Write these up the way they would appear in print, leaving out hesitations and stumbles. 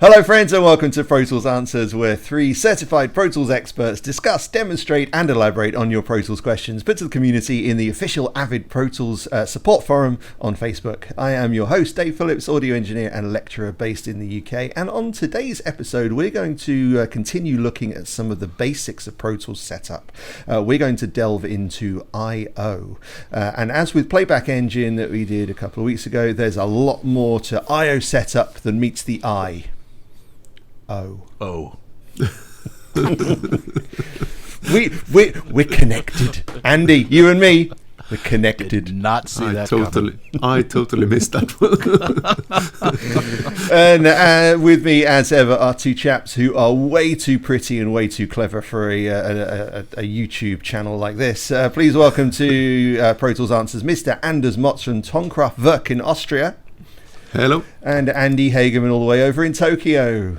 Hello friends and welcome to Pro Tools Answers, where three certified Pro Tools experts discuss, demonstrate and elaborate on your Pro Tools questions put to the community in the official Avid Pro Tools support forum on Facebook. I am your host, Dave Phillips, audio engineer and lecturer based in the UK, and on today's episode we're going to continue looking at some of the basics of Pro Tools setup. We're going to delve into I/O, and as with Playback Engine that we did a couple of weeks ago, there's a lot more to I/O setup than meets the eye. Oh. We're connected. Andy, you and me, we're connected. Did not see that coming. I totally missed that one. And with me, as ever, are two chaps who are way too pretty and way too clever for a YouTube channel like this. Please welcome to Pro Tools Answers, Mr. Anders Motz from Tonkraftwerk in Austria. Hello. And Andy Hageman all the way over in Tokyo.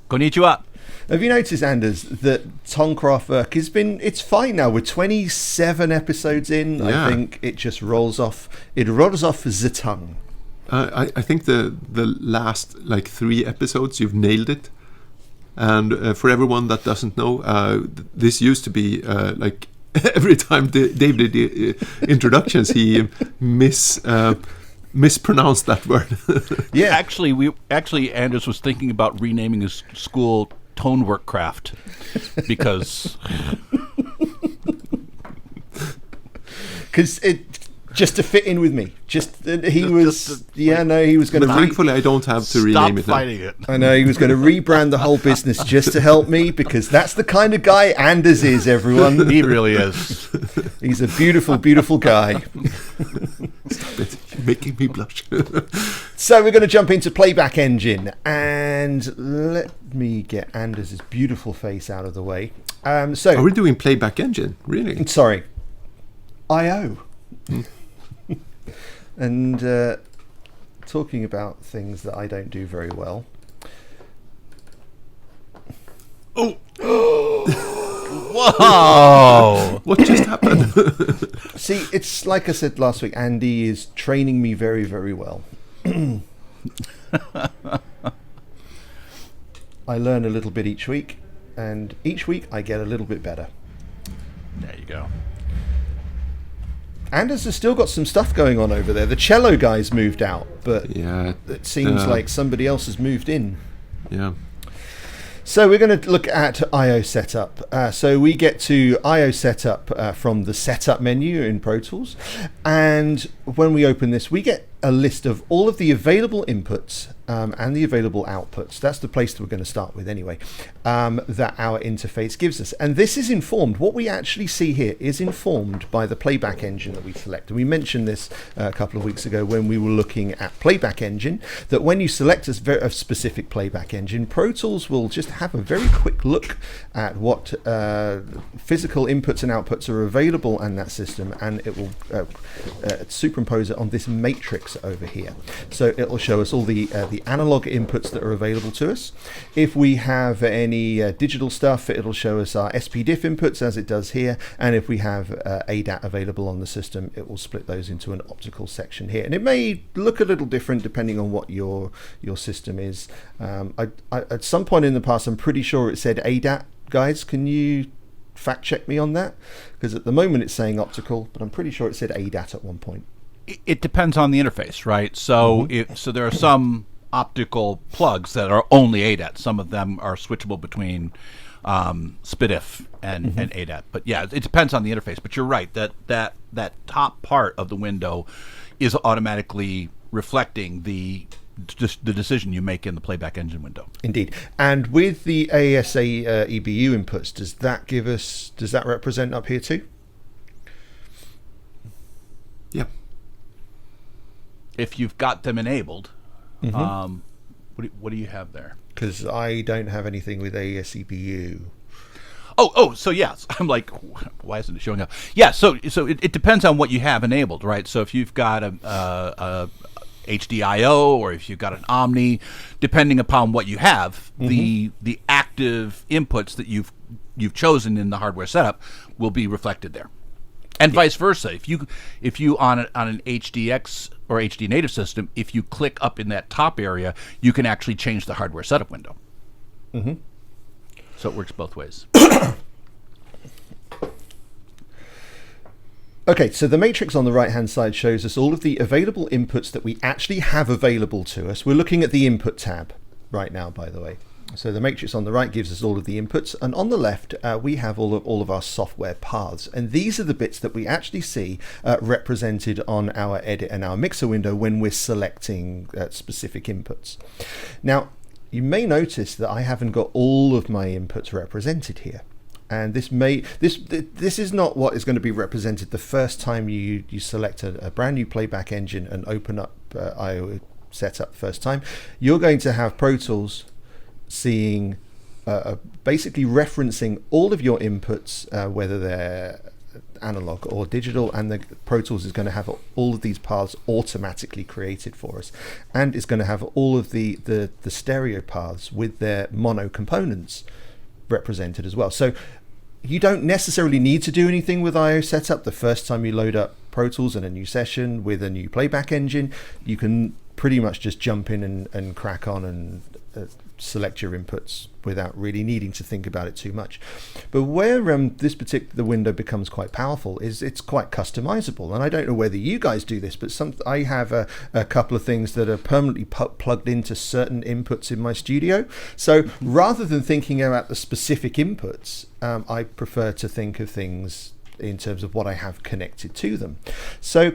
Konnichiwa. Have you noticed, Anders, that Tonkraftwerk it's fine now. We're 27 episodes in. Yeah. I think it just rolls off. It rolls off the tongue. I think the last 3 episodes you've nailed it. And for everyone that doesn't know, this used to be every time Dave did introductions, he mispronounced that word. Yeah, actually, Anders was thinking about renaming his school Toneworkcraft because it just to fit in with me. He was going to. Thankfully, I don't have to rename it. Stop fighting it. I know he was going to rebrand the whole business just to help me, because that's the kind of guy Anders is. Everyone, he really is. He's a beautiful, beautiful guy. Stop it! You're making me blush. So we're going to jump into Playback Engine, and let me get Anders' beautiful face out of the way. So are we doing Playback Engine? Really? Sorry, I/O. And talking about things that I don't do very well. Oh! Whoa! What just happened? See, it's like I said last week, Andy is training me very, very well. I learn a little bit each week, and each week I get a little bit better. There you go. Anders has still got some stuff going on over there. The cello guy's moved out, but yeah, it seems like somebody else has moved in. Yeah. So we're going to look at I/O setup. So we get to I/O setup from the setup menu in Pro Tools. And when we open this, we get a list of all of the available inputs and the available outputs. That's the place that we're going to start with anyway, that our interface gives us. And this is informed. What we actually see here is informed by the Playback Engine that we select. And we mentioned this a couple of weeks ago when we were looking at Playback Engine, that when you select a specific Playback Engine, Pro Tools will just have a very quick look at what physical inputs and outputs are available in that system, and it will superimpose it on this matrix over here. So it will show us all the analog inputs that are available to us. If we have any digital stuff, it'll show us our SPDIF inputs as it does here, and if we have ADAT available on the system, it will split those into an optical section here. And it may look a little different depending on what your system is. At some point in the past, I'm pretty sure it said ADAT. Guys, can you fact check me on that? Because at the moment it's saying optical, but I'm pretty sure it said ADAT at one point. It depends on the interface, right? So so there are some optical plugs that are only ADAT. Some of them are switchable between SPDIF and ADAT. But yeah, it depends on the interface. But you're right, that top part of the window is automatically reflecting the decision you make in the Playback Engine window. Indeed. And with the ASA EBU inputs, does that represent up here too? Yeah. If you've got them enabled, what do you have there? Because I don't have anything with ASEBU. So yes, I'm like, why isn't it showing up? Yeah, so it depends on what you have enabled, right? So if you've got a HDIO or if you've got an Omni, depending upon what you have, the active inputs that you've chosen in the hardware setup will be reflected there. And vice versa. If you on an HDX or HD native system, if you click up in that top area, you can actually change the hardware setup window. Mm-hmm. So it works both ways. Okay, so the matrix on the right-hand side shows us all of the available inputs that we actually have available to us. We're looking at the input tab right now, by the way. So the matrix on the right gives us all of the inputs, and on the left we have all of our software paths, and these are the bits that we actually see represented on our edit and our mixer window when we're selecting specific inputs. Now, you may notice that I haven't got all of my inputs represented here. And this is not what is going to be represented the first time you select a brand new playback engine and open up IO setup first time. You're going to have Pro Tools seeing basically referencing all of your inputs, whether they're analog or digital, and the Pro Tools is going to have all of these paths automatically created for us, and it's going to have all of the stereo paths with their mono components represented as well. So you don't necessarily need to do anything with IO setup the first time you load up Pro Tools in a new session with a new playback engine. You can pretty much just jump in and crack on and select your inputs without really needing to think about it too much. But where this particular window becomes quite powerful is it's quite customizable, and I don't know whether you guys do this, but I have a couple of things that are permanently plugged into certain inputs in my studio. So rather than thinking about the specific inputs, I prefer to think of things in terms of what I have connected to them. So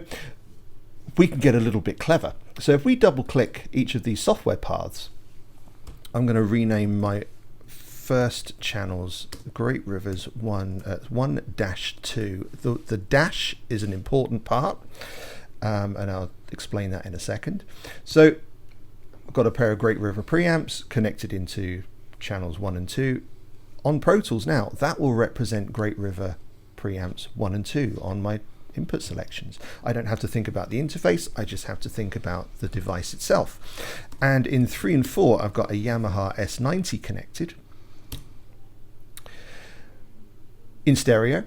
we can get a little bit clever. So if we double click each of these software paths, I'm going to rename my first channels Great Rivers 1-2. The dash is an important part, and I'll explain that in a second. So I've got a pair of Great River preamps connected into channels 1 and 2. On Pro Tools now, that will represent Great River preamps 1 and 2 on my input selections. I don't have to think about the interface, I just have to think about the device itself. And in 3 and 4 I've got a Yamaha S90 connected in stereo,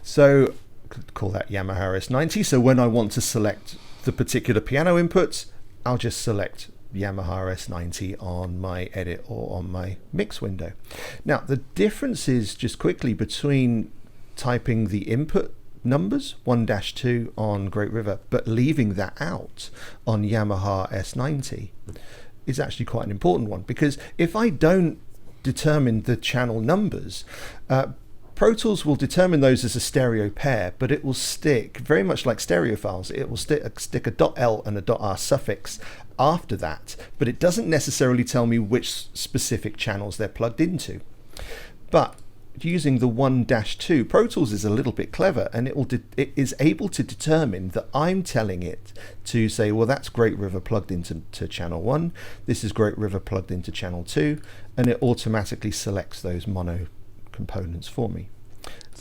so I could call that Yamaha S90. So when I want to select the particular piano inputs, I'll just select Yamaha S90 on my edit or on my mix window. Now the difference is, just quickly, between typing the input numbers 1-2 on Great River but leaving that out on Yamaha S90 is actually quite an important one, because if I don't determine the channel numbers, Pro Tools will determine those as a stereo pair, but it will stick, very much like stereo files, it will stick a .L and a .R suffix after that, but it doesn't necessarily tell me which specific channels they're plugged into. But using the 1-2, Pro Tools is a little bit clever, and it is able to determine that I'm telling it to say, well, that's Great River plugged into channel 1, this is Great River plugged into channel 2, and it automatically selects those mono components for me.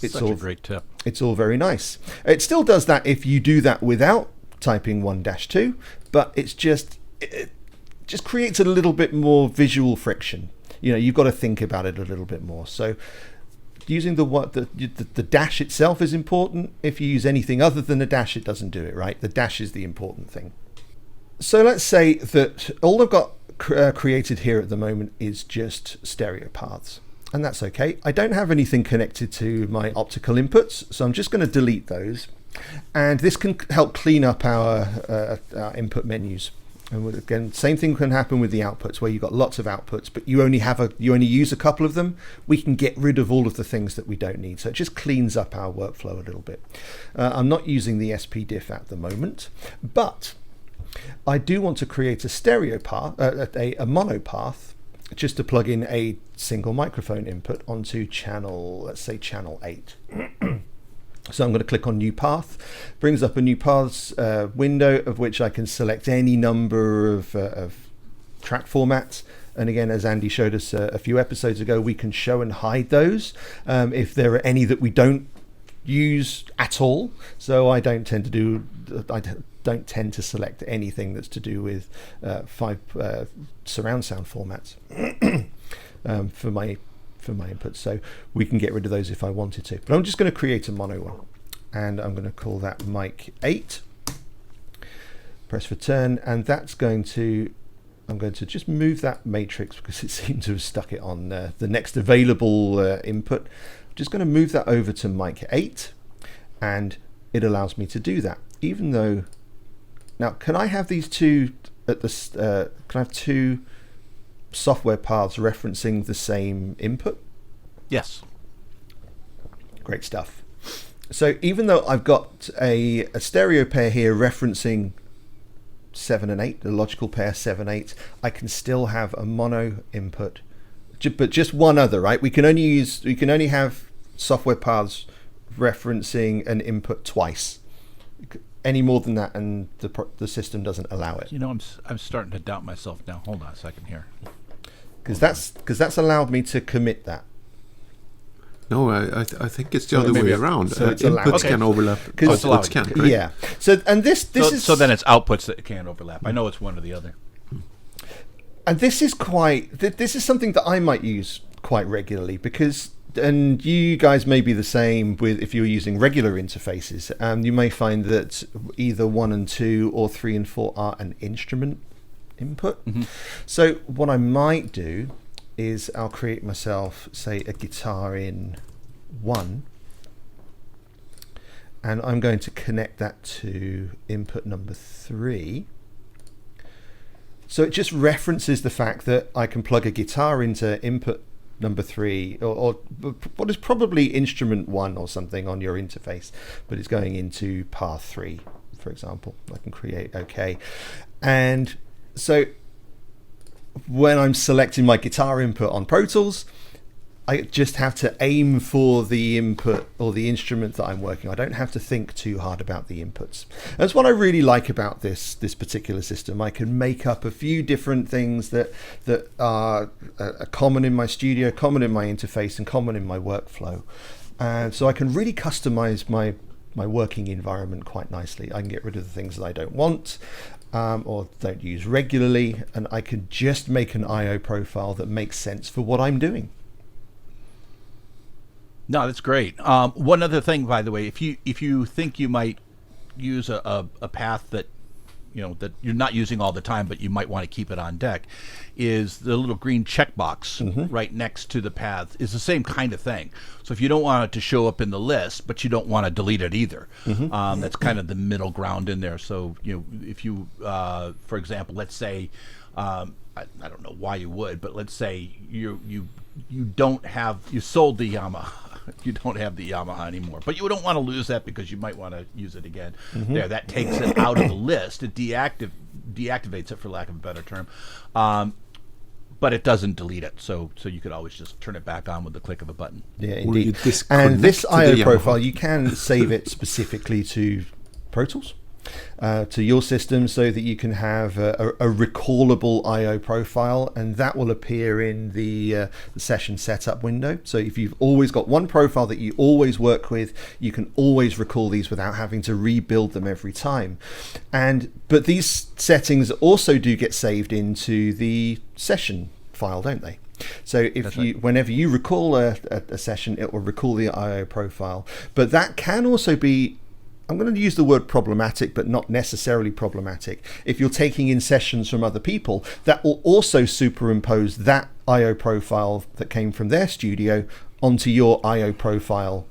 It's a great tip. It's all very nice. It still does that if you do that without typing 1-2, but it just creates a little bit more visual friction. You know, you've got to think about it a little bit more. So using the dash itself is important. If you use anything other than a dash, it doesn't do it right. The dash is the important thing. So let's say that all I've got created here at the moment is just stereo paths, and that's okay. I don't have anything connected to my optical inputs, so I'm just going to delete those, and this can help clean up our input menus. And again, same thing can happen with the outputs, where you've got lots of outputs, but you only use a couple of them. We can get rid of all of the things that we don't need, so it just cleans up our workflow a little bit. I'm not using the SPDIF at the moment, but I do want to create a stereo path, a mono path, just to plug in a single microphone input onto channel, let's say channel 8. So I'm going to click on New Path, brings up a New Paths window, of which I can select any number of track formats. And again, as Andy showed us a few episodes ago, we can show and hide those if there are any that we don't use at all. So I don't tend to select anything that's to do with 5 surround sound formats for my inputs, so we can get rid of those if I wanted to. But I'm just going to create a mono one, and I'm going to call that mic 8. Press return, and that's going to, I'm going to just move that matrix because it seems to have stuck it on the next available input. I'm just going to move that over to mic 8, and it allows me to do that. Even though, now can I have these two at the, can I have two software paths referencing the same input? Yes. Great stuff. So even though I've got a stereo pair here referencing 7 and 8, the logical pair 7, 8, I can still have a mono input, but just one other, right? We can only have software paths referencing an input twice. Any more than that, and the system doesn't allow it. You know, I'm starting to doubt myself now. Hold on a second here. Because that's allowed me to commit that. No, I think it's the other way around. So it's allowed. Inputs can overlap. Outputs can't, right? Yeah. So and this is so then it's outputs that can't overlap. I know it's one or the other. And this is something that I might use quite regularly because, and you guys may be the same with if you're using regular interfaces. You may find that either 1 and 2 or 3 and 4 are an instrument input. Mm-hmm. So what I might do is I'll create myself, say, a guitar in 1, and I'm going to connect that to input number 3. So it just references the fact that I can plug a guitar into input number 3, or what is probably instrument 1 or something on your interface, but it's going into path 3, for example. I can create OK. And so when I'm selecting my guitar input on Pro Tools, I just have to aim for the input or the instrument that I'm working on. I don't have to think too hard about the inputs. That's what I really like about this particular system. I can make up a few different things that are common in my studio, common in my interface, and common in my workflow. So I can really customize my working environment quite nicely. I can get rid of the things that I don't want or don't use regularly, and I can just make an IO profile that makes sense for what I'm doing. No, that's great. One other thing, by the way, if you think you might use a path that that you're not using all the time, but you might want to keep it on deck, is the little green checkbox right next to the path is the same kind of thing. So if you don't want it to show up in the list, but you don't want to delete it either, that's kind of the middle ground in there. So if you, for example, let's say, I don't know why you would, but let's say you sold the Yamaha. You don't have the Yamaha anymore, but you don't want to lose that because you might want to use it again. There, that takes it out of the list. It deactivates it, for lack of a better term, but it doesn't delete it. So you could always just turn it back on with the click of a button. Yeah, indeed. And this IO profile, you can save it specifically to Pro Tools, to your system, so that you can have a recallable IO profile, and that will appear in the session setup window. So if you've always got one profile that you always work with, you can always recall these without having to rebuild them every time. But these settings also do get saved into the session file, don't they? So whenever you recall a session, it will recall the IO profile. But that can also be, I'm going to use the word problematic, but not necessarily problematic. If you're taking in sessions from other people, that will also superimpose that IO profile that came from their studio onto your IO profile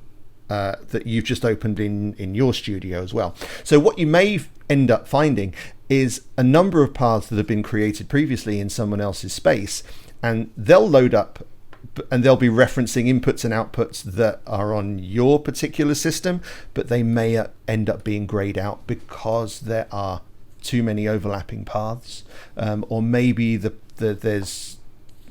that you've just opened in your studio as well. So what you may end up finding is a number of paths that have been created previously in someone else's space, and they'll load up and they'll be referencing inputs and outputs that are on your particular system, but they may end up being grayed out because there are too many overlapping paths, or maybe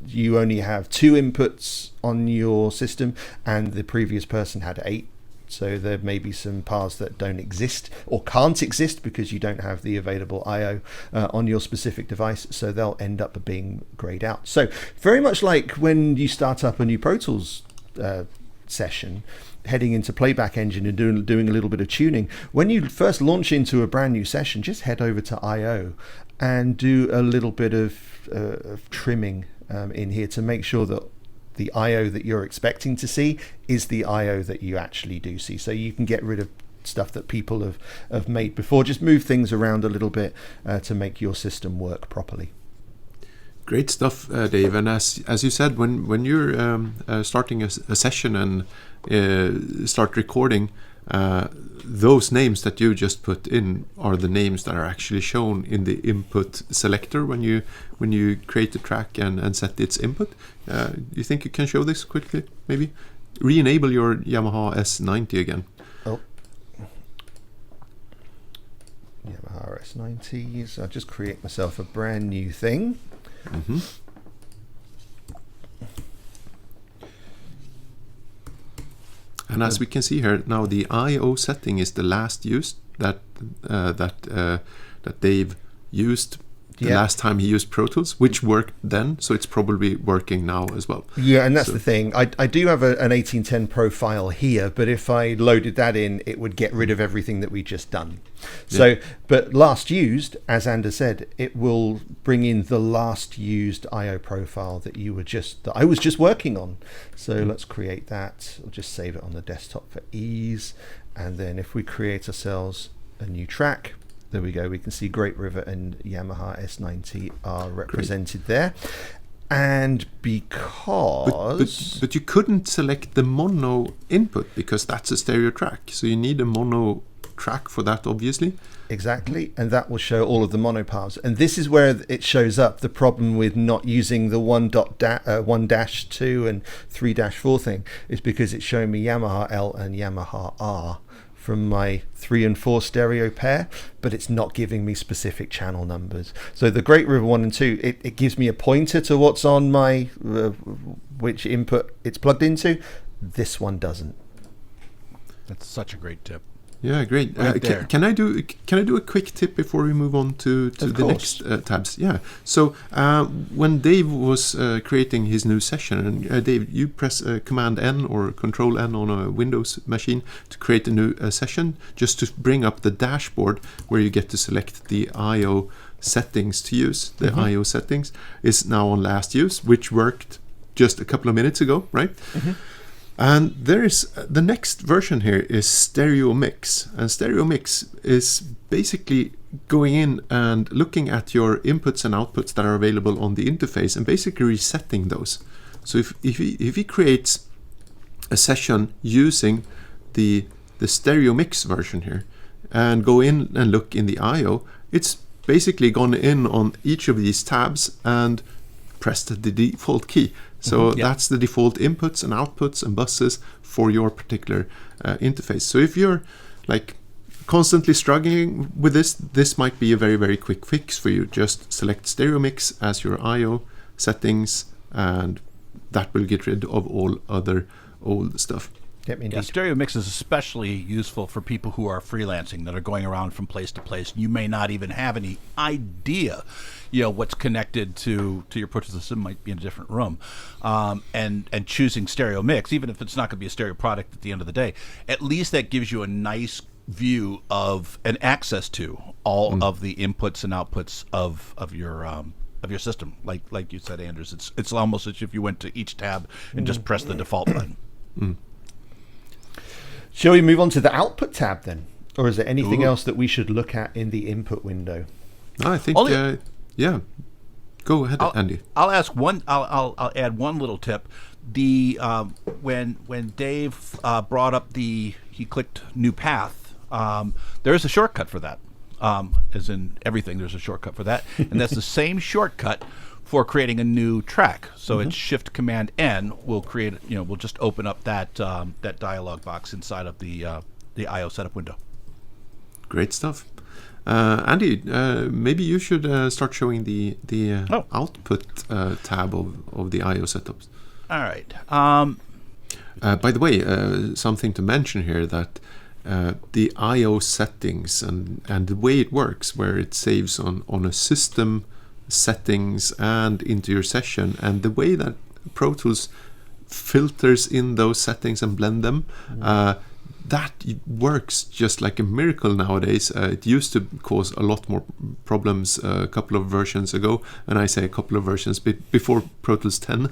you only have 2 inputs on your system and the previous person had 8. So there may be some paths that don't exist or can't exist because you don't have the available IO on your specific device. So they'll end up being grayed out. So very much like when you start up a new Pro Tools session, heading into Playback Engine and doing a little bit of tuning, when you first launch into a brand new session, just head over to IO and do a little bit of trimming in here to make sure that the IO that you're expecting to see is the IO that you actually do see. So you can get rid of stuff that people have made before. Just move things around a little bit to make your system work properly. Great stuff, Dave. And as you said, when you're starting a session and start recording, those names that you just put in are the names that are actually shown in the input selector when you create the track and set its input. You think you can show this quickly? Maybe re-enable your Yamaha S90 again. Oh, Yamaha S90. So I'll just create myself a brand new thing. Mm-hmm. And as we can see here now, the I/O setting is the last used that Dave used the last time he used Pro Tools, which worked then, so it's probably working now as well. Yeah, and that's the thing. I do have an 1810 profile here, but if I loaded that in, it would get rid of everything that we just done. So, but last used, as Anders said, it will bring in the last used IO profile that I was just working on. So let's create that. I'll just save it on the desktop for ease. And then if we create ourselves a new track, there we go. We can see Great River and Yamaha S90 are represented there. And because... But you couldn't select the mono input because that's a stereo track. So you need a mono track for that, obviously. Exactly. And that will show all of the mono paths. And this is where it shows up the problem with not using the 1-2 and 3-4 thing, is because it's showing me Yamaha L and Yamaha R from my 3 and 4 stereo pair, but it's not giving me specific channel numbers. So the Great River 1 and 2, it gives me a pointer to what's on my which input it's plugged into. This one doesn't. That's such a great tip. Yeah, great. Can I do a quick tip before we move on to the next tabs? Yeah. So when Dave was creating his new session, and Dave, you press Command N or Control N on a Windows machine to create a new session, just to bring up the dashboard where you get to select the I/O settings to use. The I/O settings is now on last use, which worked just a couple of minutes ago, right? Mm-hmm. And there is the next version here is Stereo Mix, and Stereo Mix is basically going in and looking at your inputs and outputs that are available on the interface and basically resetting those. So if he creates a session using the Stereo Mix version here and go in and look in the I/O, it's basically gone in on each of these tabs and pressed the default key. So that's the default inputs and outputs and buses for your particular interface. So if you're like constantly struggling with this might be a very, very quick fix for you. Just select Stereo Mix as your I/O settings, and that will get rid of all other old stuff. Yeah, Stereo Mix is especially useful for people who are freelancing, that are going around from place to place. You may not even have any idea, what's connected to your Pro Tools system. Might be in a different room, and choosing Stereo Mix, even if it's not going to be a stereo product at the end of the day, at least that gives you a nice view of and access to all of the inputs and outputs of your system. Like you said, Anders, it's almost as if you went to each tab and just pressed the default button. Shall we move on to the output tab then? Or is there anything else that we should look at in the input window? I think, yeah. Go ahead, Andy. I'll ask one. I'll add one little tip. The when Dave brought up he clicked new path. There is a shortcut for that. As in everything, there's a shortcut for that, and that's the same shortcut for creating a new track. So it's Shift Command N will create. We'll just open up that dialog box inside of the I/O setup window. Great stuff. Andy, maybe you should start showing the output tab of the I/O setups. All right. By the way, something to mention here, that the I/O settings and the way it works, where it saves on a system settings and into your session, and the way that Pro Tools filters in those settings and blend them, that works just like a miracle nowadays. It used to cause a lot more problems a couple of versions ago, and I say a couple of versions before Pro Tools 10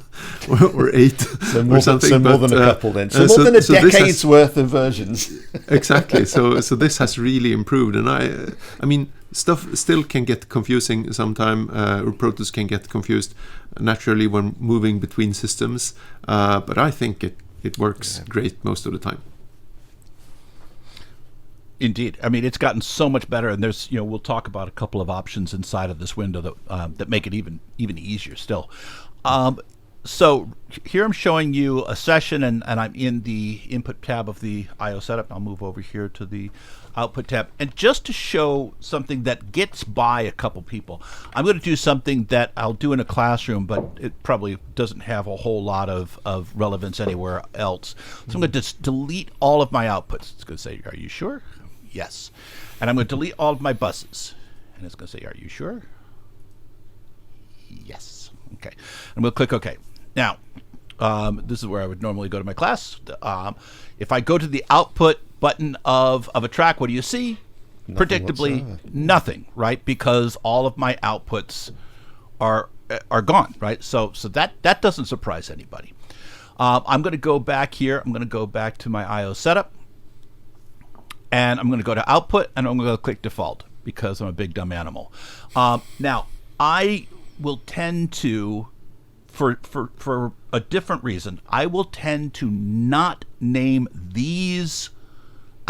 or 8 So or something. So more than a couple then. So uh, more so- than a so this decade's worth of versions. Exactly. So this has really improved, and I mean, stuff still can get confusing sometime, or Pro Tools can get confused naturally when moving between systems. But I think it works great most of the time. Indeed. I mean, it's gotten so much better, and there's, we'll talk about a couple of options inside of this window that make it even easier still. So here I'm showing you a session, and I'm in the input tab of the IO setup. I'll move over here to the output tab. And just to show something that gets by a couple people, I'm going to do something that I'll do in a classroom, but it probably doesn't have a whole lot of relevance anywhere else. So I'm going to just delete all of my outputs. It's going to say, are you sure? Yes. And I'm going to delete all of my buses. And it's going to say, are you sure? Yes. Okay. And we'll click OK. Now, this is where I would normally go to my class. If I go to the output button of a track, what do you see? Nothing Predictably, whatsoever. nothing, right? Because all of my outputs are gone, right? So that doesn't surprise anybody. I'm going to go back here. I'm going to go back to my IO setup. And I'm going to go to output, and I'm going to click default because I'm a big dumb animal. Now, I will tend to, for a different reason, I will tend to not name these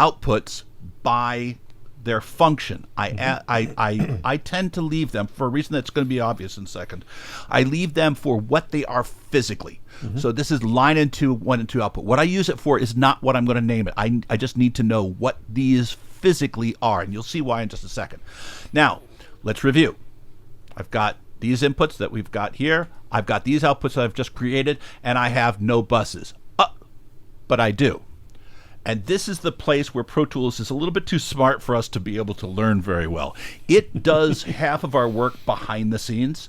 outputs by their function. I tend to leave them for a reason that's going to be obvious in a second. I leave them for what they are physically. So this is line into 1 and 2 output. What I use it for is not what I'm going to name it. I just need to know what these physically are, and you'll see why in just a second. Now, let's review. I've got these inputs that we've got here. I've got these outputs that I've just created, and I have no buses. But I do. And this is the place where Pro Tools is a little bit too smart for us to be able to learn very well. It does half of our work behind the scenes.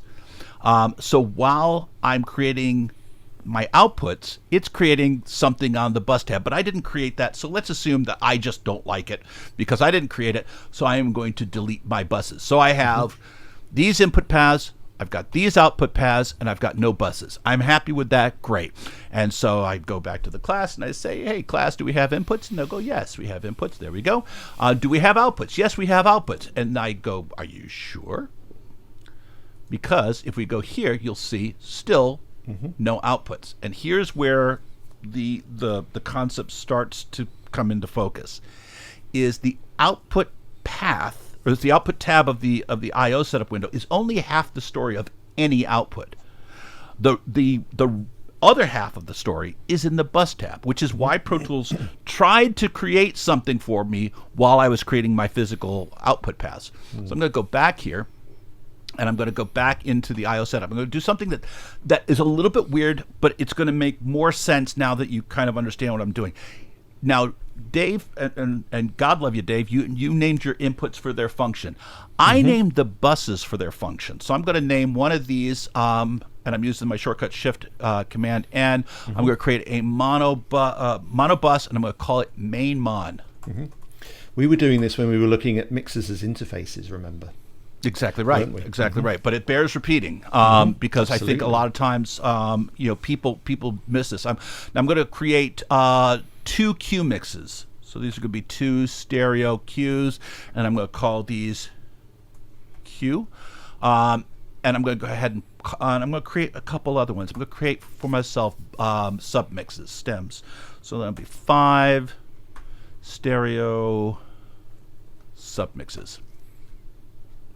So while I'm creating my outputs, it's creating something on the bus tab, but I didn't create that. So let's assume that I just don't like it because I didn't create it. So I am going to delete my buses. So I have these input paths, I've got these output paths, and I've got no buses. I'm happy with that. Great. And so I go back to the class and I say, hey, class, do we have inputs? And they'll go, yes, we have inputs. There we go. Do we have outputs? Yes, we have outputs. And I go, are you sure? Because if we go here, you'll see still no outputs. And here's where the concept starts to come into focus, is the output path, or the output tab of the IO setup window is only half the story of any output. The other half of the story is in the bus tab, which is why Pro Tools tried to create something for me while I was creating my physical output paths. So I'm going to go back here, and I'm going to go back into the IO setup. I'm going to do something that is a little bit weird, but it's going to make more sense now that you kind of understand what I'm doing. Now, Dave, and God love you, Dave, you named your inputs for their function. I named the buses for their function. So I'm going to name one of these, and I'm using my shortcut Shift Command N. I'm going to create a mono bus, and I'm going to call it main mon. We were doing this when we were looking at mixers as interfaces, remember? Exactly right. Weren't we? Exactly right. But it bears repeating because I think a lot of times people miss this. I'm going to create 2 Q mixes. So these are going to be 2 stereo Qs, and I'm going to call these Q. And I'm going to go ahead and I'm going to create a couple other ones. I'm going to create for myself submixes, stems. So that'll be 5 stereo submixes.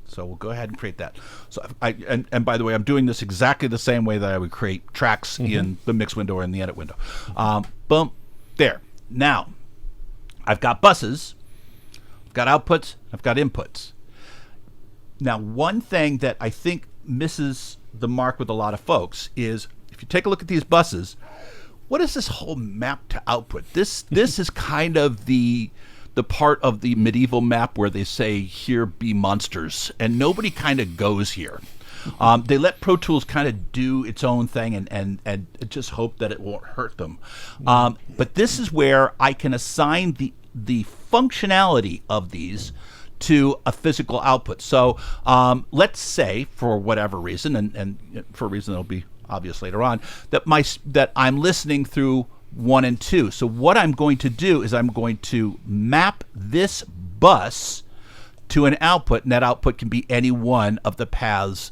So we'll go ahead and create that. So and by the way, I'm doing this exactly the same way that I would create tracks in the mix window or in the edit window. Boom, there. Now, I've got buses, I've got outputs, I've got inputs. Now, one thing that I think misses the mark with a lot of folks is, if you take a look at these buses, what is this whole map to output? This is kind of the part of the medieval map where they say, here be monsters, and nobody kind of goes here. They let Pro Tools kind of do its own thing and just hope that it won't hurt them. But this is where I can assign the functionality of these to a physical output. So let's say, for whatever reason, and for a reason that'll be obvious later on, that I'm listening through 1 and 2. So what I'm going to do is I'm going to map this bus to an output, and that output can be any one of the paths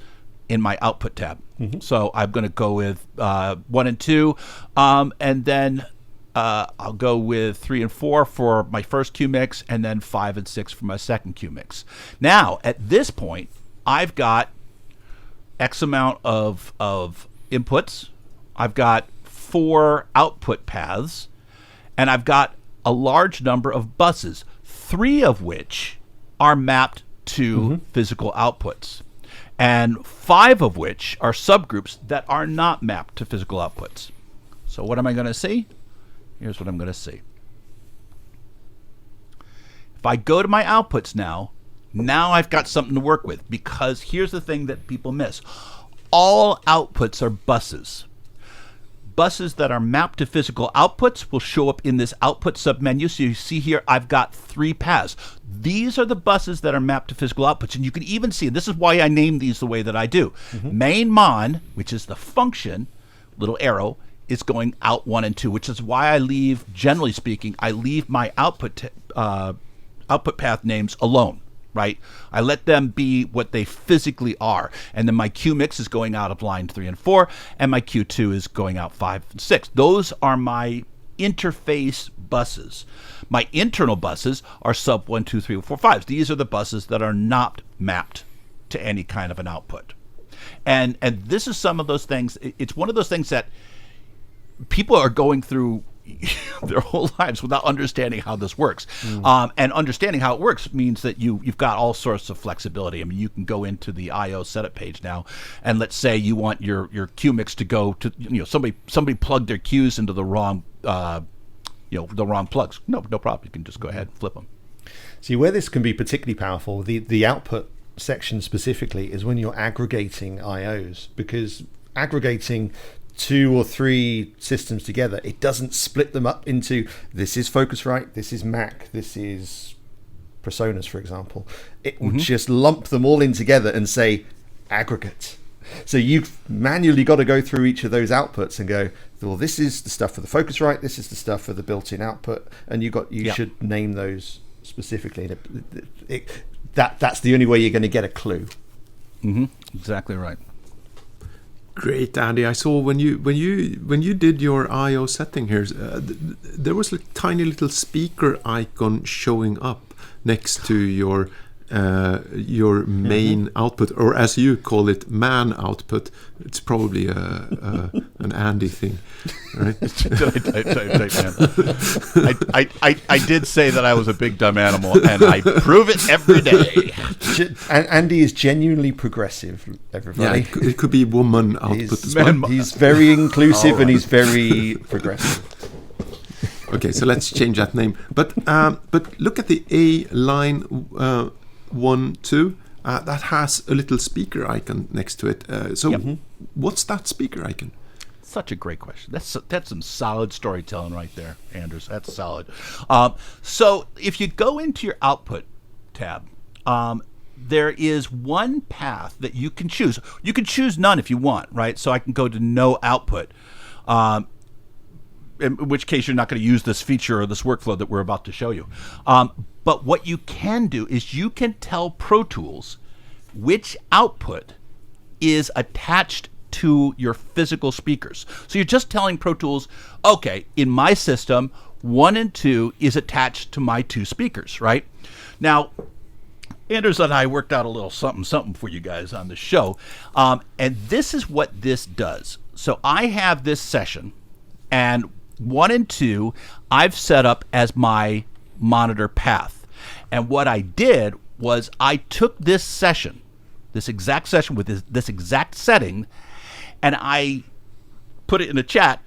in my output tab. So I'm going to go with 1 and 2, and then I'll go with 3 and 4 for my first Q mix, and then 5 and 6 for my second Q mix. Now, at this point, I've got X amount of inputs. I've got 4 output paths, and I've got a large number of buses, 3 of which are mapped to physical outputs, and 5 of which are subgroups that are not mapped to physical outputs. So what am I going to see? Here's what I'm going to see. If I go to my outputs now I've got something to work with, because here's the thing that people miss. All outputs are buses. Buses that are mapped to physical outputs will show up in this output submenu. So you see here, I've got 3 paths. These are the buses that are mapped to physical outputs. And you can even see, this is why I name these the way that I do. Main mon, which is the function, little arrow, is going out 1 and 2, which is why I leave, generally speaking, I leave my output path names alone. Right? I let them be what they physically are. And then my Q mix is going out of line 3 and 4, and my Q2 is going out 5 and 6. Those are my interface buses. My internal buses are sub 1, 2, 3, 4, 5. These are the buses that are not mapped to any kind of an output. And this is some of those things. It's one of those things that people are going through their whole lives without understanding how this works. And understanding how it works means that you've got all sorts of flexibility. I mean, you can go into the IO setup page now, and let's say you want your Q mix to go to, somebody plugged their Qs into the wrong the wrong plugs. No problem. You can just go ahead and flip them. See, where this can be particularly powerful, the output section specifically, is when you're aggregating IOs, because aggregating 2 or 3 systems together, it doesn't split them up into, this is Focusrite, this is Mac, this is Personas, for example. It will just lump them all in together and say aggregate. So you've manually got to go through each of those outputs and go, well, this is the stuff for the Focusrite, this is the stuff for the built-in output, and you should name those specifically. That's the only way you're going to get a clue. Exactly right. Great, Andy. I saw when you did your I/O setting here, there was a tiny little speaker icon showing up next to your main output, or as you call it, man output. It's probably an Andy thing, right? I did say that I was a big dumb animal, and I prove it every day. And Andy is genuinely progressive, everybody. Yeah, it could be woman output as well. He's very inclusive and he's very progressive. Okay, so let's change that name. But look at the A line 1, 2. That has a little speaker icon next to it. What's that speaker icon? Such a great question. That's some solid storytelling right there, Anders. That's solid. So if you go into your output tab, there is one path that you can choose. You can choose none if you want, right? So I can go to no output, in which case you're not going to use this feature or this workflow that we're about to show you. But what you can do is you can tell Pro Tools which output is attached to your physical speakers. So you're just telling Pro Tools, okay, in my system, 1 and 2 is attached to my 2 speakers, right? Now, Anders and I worked out a little something for you guys on the show, and this is what this does. So I have this session, and 1 and 2 I've set up as my monitor path. And what I did was I took this session, this exact session with this exact setting, and I put it in a chat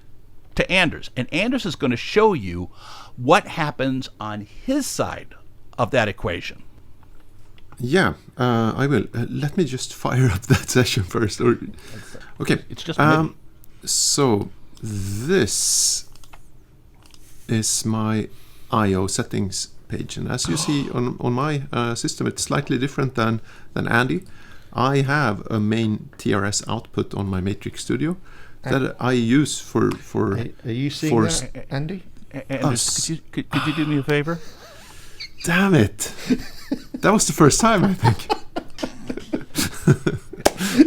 to Anders. And Anders is going to show you what happens on his side of that equation. Yeah, I will. Let me just fire up that session first. Okay. It's just MIDI. So this is my I/O settings page, and as you see on my system, it's slightly different than Andy. I have a main TRS output on my Matrix Studio that I use for. Are you seeing that, Andy? Anders, could you do me a favor? Damn it! That was the first time, I think.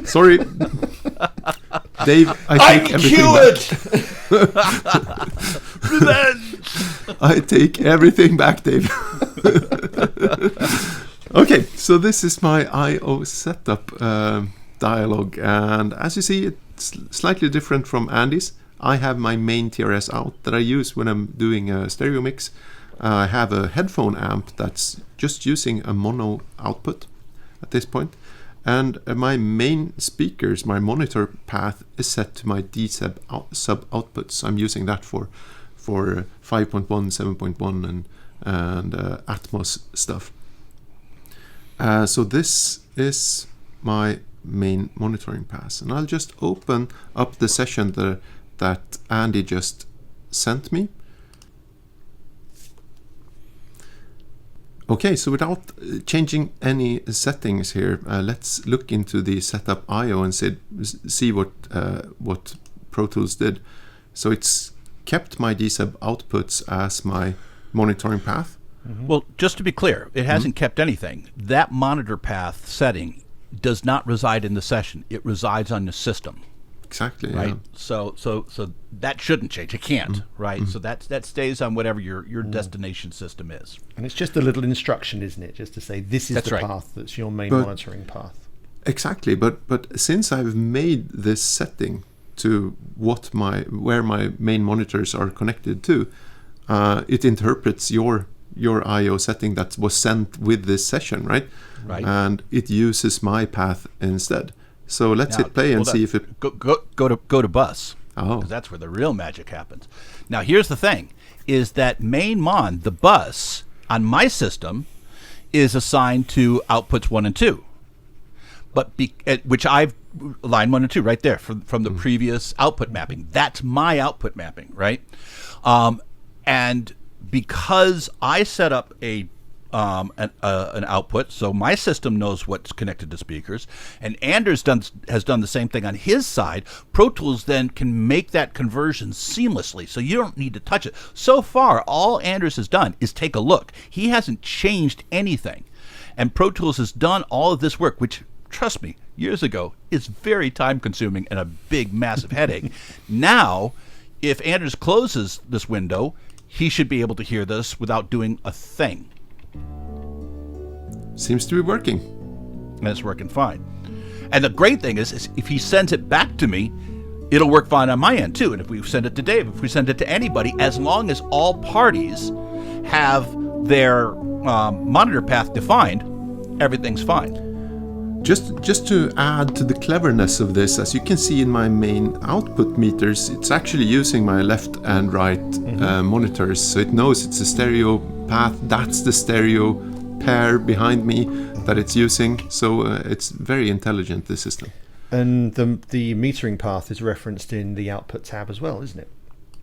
Sorry, Dave. I take everything back. Revenge! I take everything back, Dave. Okay, so this is my I/O setup dialog, and as you see, it's slightly different from Andy's. I have my main TRS out that I use when I'm doing a stereo mix. I have a headphone amp that's just using a mono output at this point. And my main speakers, my monitor path, is set to my D sub outputs. I'm using that for 5.1, 7.1 and Atmos stuff. So this is my main monitoring pass. And I'll just open up the session that Andy just sent me. Okay, so without changing any settings here, let's look into the setup I/O and see what Pro Tools did. So it's kept my D-sub outputs as my monitoring path. Mm-hmm. Well, just to be clear, it hasn't kept anything. That monitor path setting does not reside in the session. It resides on the system. Exactly. Right. Yeah. So that shouldn't change. It can't. Right. So that stays on whatever your destination system is. And it's just a little instruction, isn't it? Just to say this is the right. path that's your main monitoring path. Exactly. But since I've made this setting to where my main monitors are connected to, it interprets your I/O setting that was sent with this session, right? Right. And it uses my path instead. So let's hit play and see if it go to bus. Oh, 'cause that's where the real magic happens. Now here's the thing: is that main mon, the bus on my system, is assigned to outputs 1 and 2, but which I've line 1 and 2 right there from the previous output mapping. That's my output mapping, right? And because I set up an output, so my system knows what's connected to speakers, and Anders has done the same thing on his side. Pro Tools then can make that conversion seamlessly, so you don't need to touch it. So far, all Anders has done is take a look. He hasn't changed anything, and Pro Tools has done all of this work, which, trust me, years ago is very time-consuming and a big, massive headache. Now, if Anders closes this window, he should be able to hear this without doing a thing. seems to be working. And it's working fine. And the great thing is if he sends it back to me, it'll work fine on my end too. And if we send it to Dave, if we send it to anybody, as long as all parties have their monitor path defined, everything's fine. Just to add to the cleverness of this, as you can see in my main output meters, it's actually using my left and right monitors, so it knows it's a stereo path. That's the stereo pair behind me that it's using. So it's very intelligent, this system. And the metering path is referenced in the output tab as well, isn't it?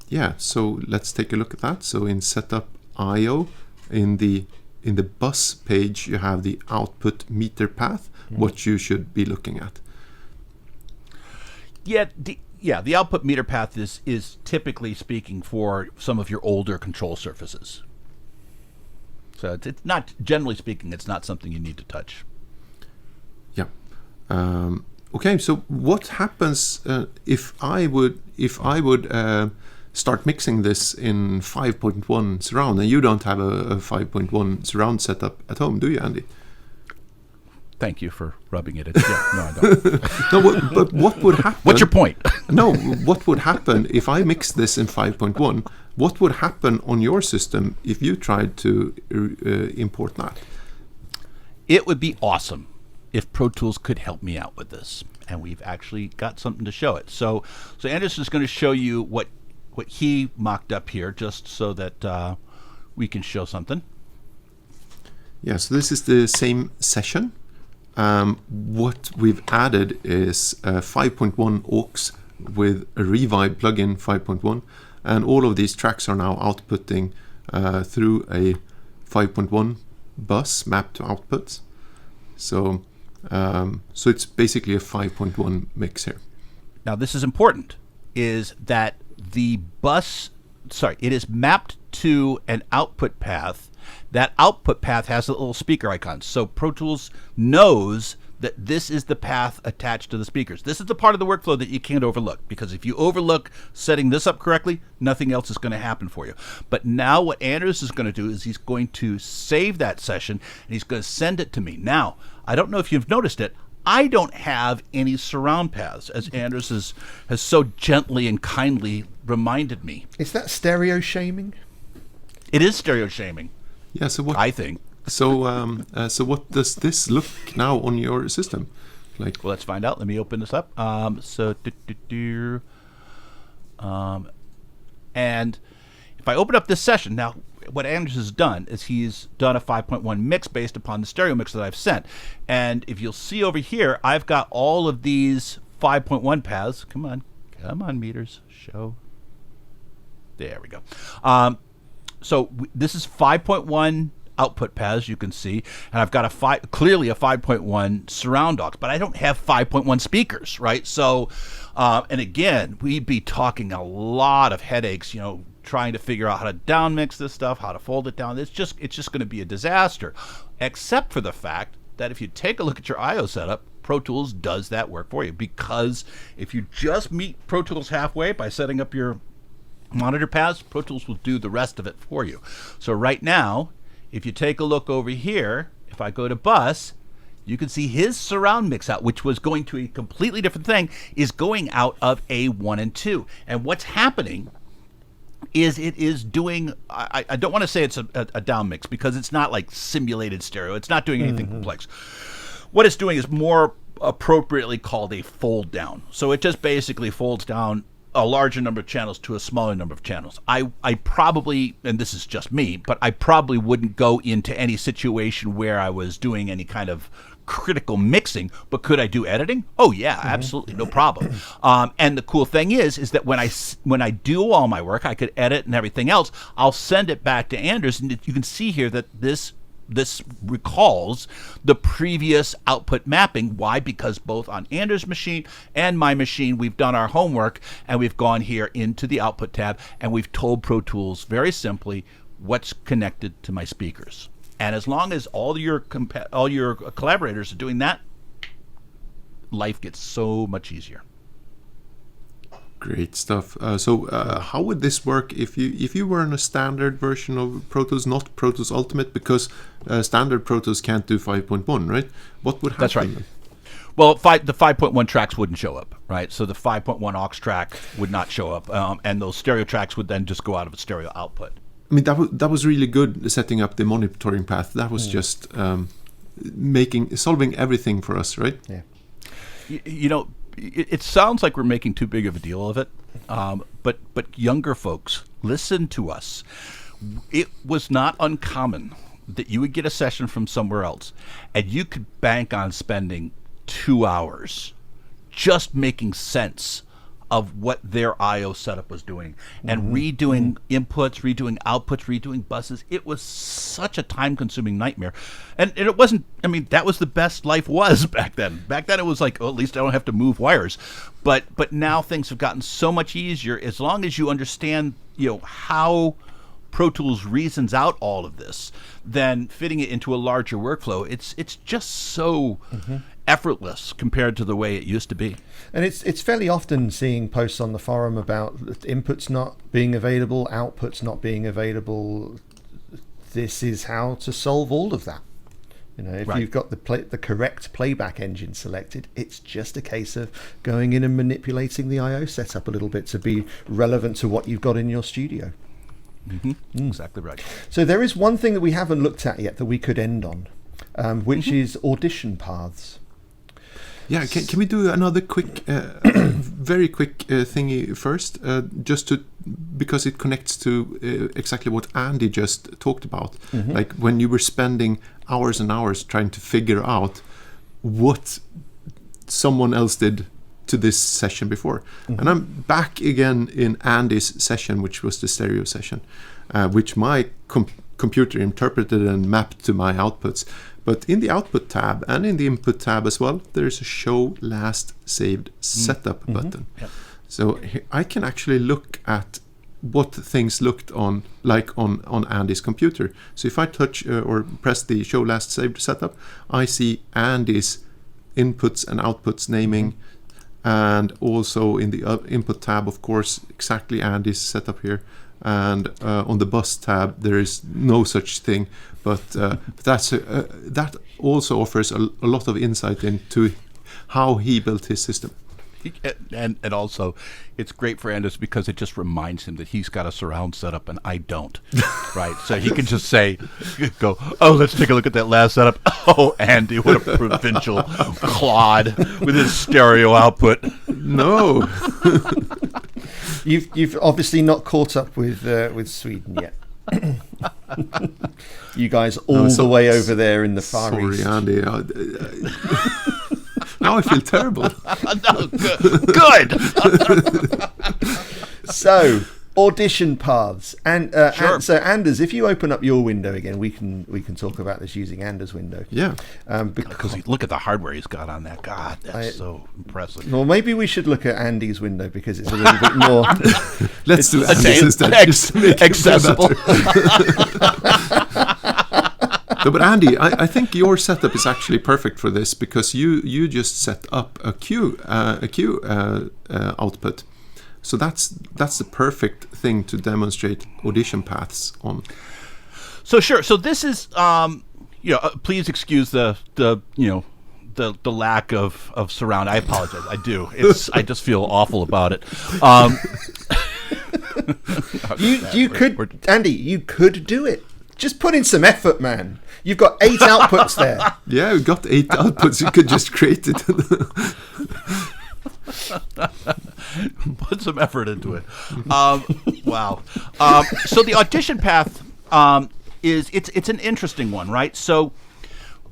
Yeah. So let's take a look at that. So in Setup IO, in the bus page, you have the output meter path. What you should be looking at. The output meter path is typically speaking for some of your older control surfaces. So it's not, generally speaking, it's not something you need to touch. Yeah. Okay. So what happens if I would start mixing this in 5.1 surround, and you don't have a 5.1 surround setup at home, do you, Andy? Thank you for rubbing it in. Yeah, no, I don't. No, but what would happen? What's your point? No, what would happen if I mixed this in 5.1? What would happen on your system if you tried to import that? It would be awesome if Pro Tools could help me out with this, and we've actually got something to show it. So Anders is going to show you what he mocked up here, just so that we can show something. Yeah, so this is the same session. What we've added is 5.1 aux with a Revive plugin 5.1, and all of these tracks are now outputting through a 5.1 bus mapped to outputs. So it's basically a 5.1 mix here. Now, this is important, is that it is mapped to an output path. That output path has a little speaker icon. So Pro Tools knows that this is the path attached to the speakers. This is the part of the workflow that you can't overlook, because if you overlook setting this up correctly, nothing else is going to happen for you. But now what Anders is going to do is he's going to save that session and he's going to send it to me. Now, I don't know if you've noticed it, I don't have any surround paths, as Anders has so gently and kindly reminded me. Is that stereo shaming? It is stereo shaming. Yeah. So what? I think. So so what does this look now on your system like? Well, let's find out. Let me open this up. And if I open up this session now, what Anders has done is he's done a 5.1 mix based upon the stereo mix that I've sent. And if you'll see over here, I've got all of these 5.1 paths. Come on, meters, show. There we go. So this is 5.1 output paths, you can see, and I've got clearly a 5.1 surround aux, but I don't have 5.1 speakers, right? So, and again, we'd be talking a lot of headaches, trying to figure out how to down mix this stuff, how to fold it down. It's just going to be a disaster, except for the fact that if you take a look at your I/O setup, Pro Tools does that work for you, because if you just meet Pro Tools halfway by setting up your monitor paths, Pro Tools will do the rest of it for you. So right now, if you take a look over here, if I go to bus, you can see his surround mix out, which was going to a completely different thing, is going out of A1 and 2. And what's happening is it is doing, I don't want to say it's a down mix, because it's not like simulated stereo. It's not doing anything complex. What it's doing is more appropriately called a fold down. So it just basically folds down a larger number of channels to a smaller number of channels. I probably, and this is just me, but I probably wouldn't go into any situation where I was doing any kind of critical mixing, but could I do editing? Oh yeah, absolutely, no problem. And the cool thing is that when I do all my work, I could edit and everything else. I'll send it back to Anders, and you can see here that this recalls the previous output mapping. Why? Because both on Anders' machine and my machine, we've done our homework, and we've gone here into the output tab, and we've told Pro Tools very simply what's connected to my speakers. And as long as all your collaborators are doing that, life gets so much easier. Great stuff. So how would this work if you were in a standard version of Pro Tools, not Pro Tools Ultimate, because standard Pro Tools can't do 5.1, right? What would happen? That's right. Then? Well, the 5.1 tracks wouldn't show up, right? So the 5.1 aux track would not show up, and those stereo tracks would then just go out of a stereo output. I mean, that was really good, setting up the monitoring path. That was just solving everything for us, right? Yeah. It sounds like we're making too big of a deal of it, but younger folks, listen to us. It was not uncommon that you would get a session from somewhere else, and you could bank on spending 2 hours just making sense of what their I/O setup was doing, and redoing inputs, redoing outputs, redoing buses. It was such a time-consuming nightmare, and it wasn't. I mean, that was the best life was back then. Back then, it was like, oh, at least I don't have to move wires. But now things have gotten so much easier as long as you understand, how Pro Tools reasons out all of this. Then fitting it into a larger workflow, it's just so effortless compared to the way it used to be. And it's fairly often seeing posts on the forum about inputs not being available, outputs not being available. This is how to solve all of that. If you've got the correct playback engine selected, it's just a case of going in and manipulating the I/O setup a little bit to be relevant to what you've got in your studio. Exactly right. So there is one thing that we haven't looked at yet that we could end on, which is Audition Paths. Yeah, can we do another quick, very quick thingy first, because it connects to exactly what Andy just talked about. Like when you were spending hours and hours trying to figure out what someone else did to this session before. And I'm back again in Andy's session, which was the stereo session, which my computer interpreted and mapped to my outputs. But in the output tab and in the input tab as well, there's a show last saved setup button. Yep. So I can actually look at what things looked like on Andy's computer. So if I touch or press the show last saved setup, I see Andy's inputs and outputs naming, and also in the input tab, of course, exactly Andy's setup here. And on the bus tab, there is no such thing, but that also offers a lot of insight into how he built his system. And also, it's great for Anders because it just reminds him that he's got a surround setup and I don't, right? So he can just go, oh, let's take a look at that last setup. Oh, Andy, what a provincial clod with his stereo output. No. You've obviously not caught up with Sweden yet. You guys the way over there in the Far East. Sorry, Andy. Now I feel terrible. No, good. So, Audition Paths, and Sure. so Anders, if you open up your window again, we can talk about this using Anders' window. Yeah. Because look at the hardware he's got on that. God, that's so impressive. Well, maybe we should look at Andy's window because it's a little bit more. Let's do Andy's instead. Just make it accessible. No, but Andy, I think your setup is actually perfect for this because you just set up a queue output. So that's the perfect thing to demonstrate audition paths on. So sure. So this is please excuse the lack of surround. I apologize. I do. I just feel awful about it. You could, Andy. You could do it. Just put in some effort, man. You've got 8 outputs there. Yeah, we've got 8 outputs. You could just create it. Put some effort into it. Wow. So the audition path it's an interesting one, right? So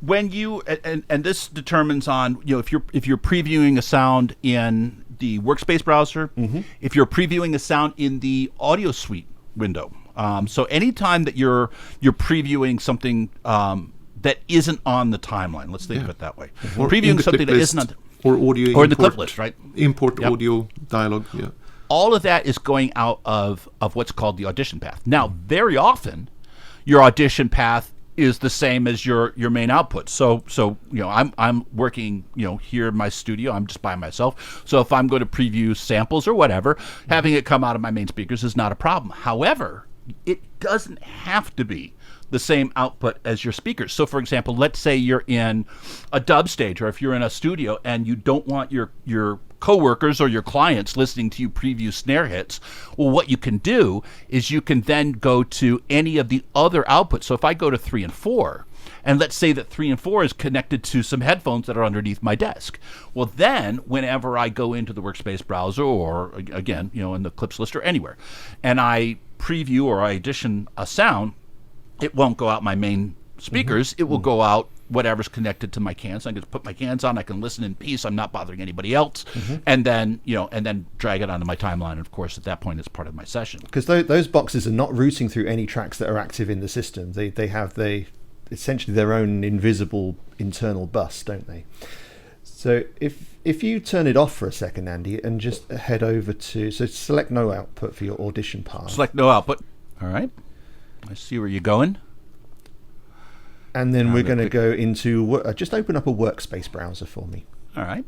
when you and this determines on if you're previewing a sound in the workspace browser, if you're previewing a sound in the audio suite window. So anytime that you're previewing something that isn't on the timeline, let's think of it that way. Or previewing something that isn't on or audio or in the clip list, right? Import audio dialogue. Yeah. All of that is going out of what's called the audition path. Now, very often, your audition path is the same as your main output. So I'm working here in my studio. I'm just by myself. So if I'm going to preview samples or whatever, having it come out of my main speakers is not a problem. However, it doesn't have to be the same output as your speakers. So for example, let's say you're in a dub stage, or if you're in a studio and you don't want your coworkers or your clients listening to you preview snare hits, well, what you can do is you can then go to any of the other outputs. So if I go to 3 and 4, and let's say that 3 and 4 is connected to some headphones that are underneath my desk. Well, then whenever I go into the workspace browser, or again, in the clips list or anywhere, and I preview or I audition a sound, it won't go out my main speakers. It will go out whatever's connected to my cans. I can just put my cans on. I can listen in peace. I'm not bothering anybody else. And then, and then drag it onto my timeline. And of course, at that point, it's part of my session. Because those boxes are not routing through any tracks that are active in the system. They have essentially their own invisible internal bus, don't they? So if you turn it off for a second, Andy, and just head over to select no output for your audition path. Select no output. All right. I see where you're going. And then we're going to go into just open up a workspace browser for me. All right.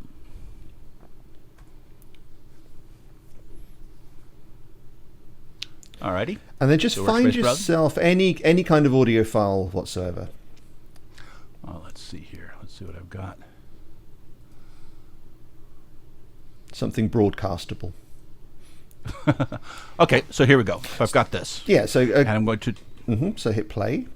Alrighty. And then just find yourself any kind of audio file whatsoever. Oh, let's see here. Let's see what I've got. Something broadcastable. Okay, so here we go. I've got this. Yeah, so and I'm going to. So hit play.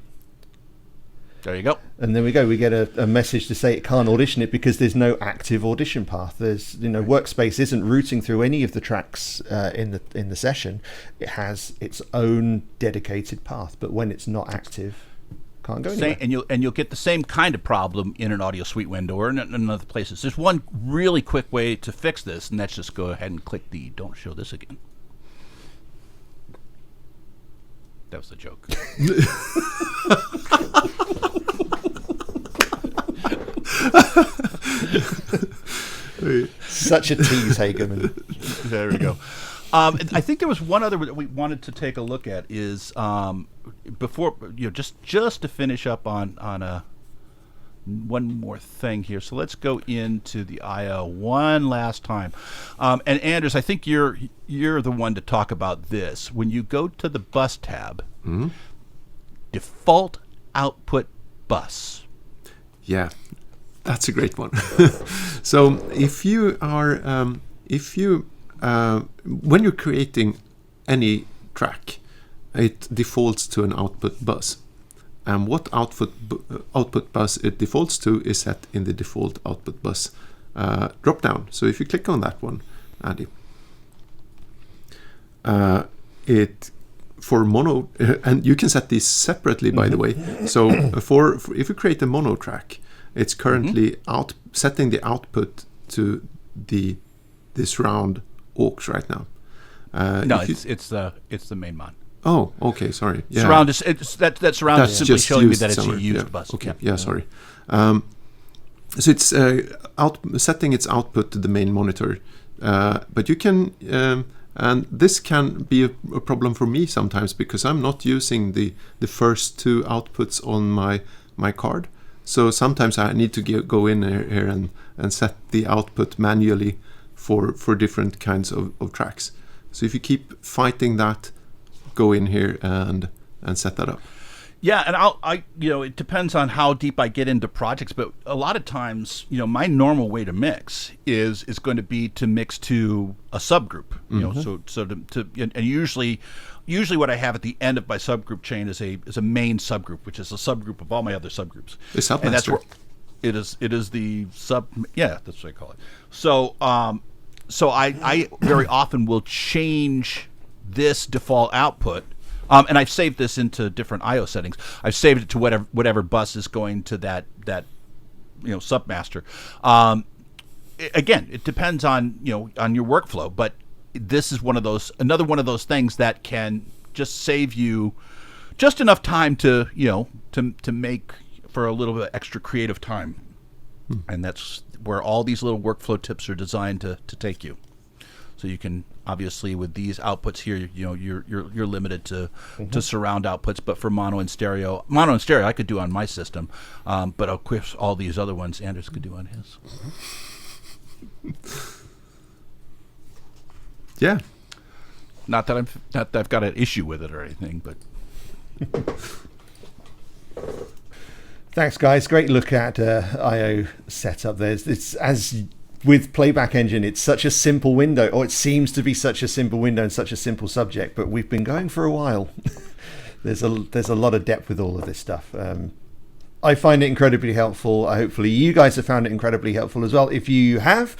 There you go. And there we go. We get a message to say it can't audition it because there's no active audition path. There's, Workspace isn't routing through any of the tracks in the session. It has its own dedicated path, but when it's not active, can't go anywhere. And you'll get the same kind of problem in an audio suite window or in other places. There's one really quick way to fix this, and that's just go ahead and click the "Don't show this again." That was a joke. Such a tease, Hageman. There we go. I think there was one other that we wanted to take a look at is before just to finish up on one more thing here. So let's go into the I/O one last time. And Anders, I think you're the one to talk about this. When you go to the bus tab, default output bus. Yeah, that's a great one. So if you are when you're creating any track, it defaults to an output bus. And what output bus it defaults to is set in the default output bus drop down. So if you click on that one, Andy, it for mono, and you can set these separately, by the way. So for if you create a mono track, it's currently setting the output to the surround aux right now. No, it's the main mon. Oh, okay, sorry. Yeah. Surround is that surround is simply showing me that it's a used bus. Okay, yeah, sorry. So it's setting its output to the main monitor, but you can, and this can be a problem for me sometimes because I'm not using the first two outputs on my card. So sometimes I need to go in here and set the output manually for different kinds of tracks. So if you keep fighting that, go in here and set that up. Yeah, and it depends on how deep I get into projects, but a lot of times, my normal way to mix is going to be to mix to a subgroup. And usually what I have at the end of my subgroup chain is a main subgroup, which is a subgroup of all my other subgroups. The submaster. And that's where it is the sub. Yeah, that's what I call it. So I very often will change this default output, and I've saved this into different I/O settings. I've saved it to whatever bus is going to that submaster. Again, it depends on your workflow, but this is another one of those things that can just save you just enough time to make for a little bit extra creative time, and that's where all these little workflow tips are designed to take you. So you can obviously with these outputs here, you're limited to surround outputs, but for mono and stereo I could do on my system, but of course all these other ones Anders could do on his. Yeah. Not that I've got an issue with it or anything, but. Thanks, guys. Great look at I/O setup. It's as with Playback Engine, it's such a simple window, or it seems to be such a simple window and such a simple subject, but we've been going for a while. There's a lot of depth with all of this stuff. I find it incredibly helpful. Hopefully you guys have found it incredibly helpful as well. If you have,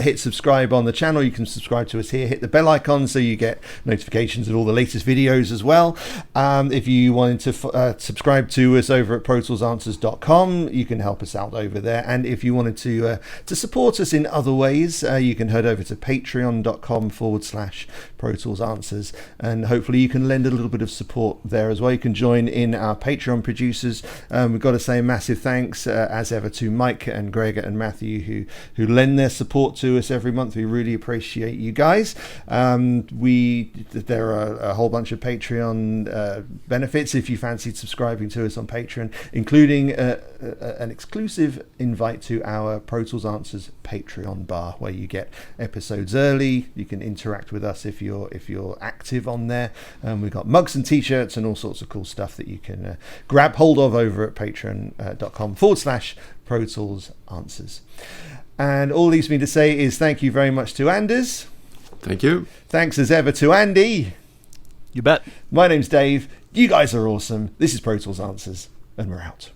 hit subscribe on the channel. You can subscribe to us here. Hit the bell icon so you get notifications of all the latest videos as well. If you wanted to subscribe to us over at protoolsanswers.com, you can help us out over there. And if you wanted to support us in other ways, you can head over to patreon.com/protoolsanswers, and hopefully you can lend a little bit of support there as well. You can join in our Patreon producers. We've got to say a massive thanks as ever to Mike and Greg and Matthew who lend their support to us every month. We really appreciate you guys. There are a whole bunch of Patreon benefits if you fancied subscribing to us on Patreon, including an exclusive invite to our Pro Tools Answers Patreon bar, where you get episodes early. You can interact with us if you're active on there. We've got mugs and t-shirts and all sorts of cool stuff that you can grab hold of over at patreon.com/Pro Tools Answers. And all leaves me to say is thank you very much to Anders. Thank you. Thanks as ever to Andy. You bet. My name's Dave. You guys are awesome. This is Pro Tools Answers, and we're out.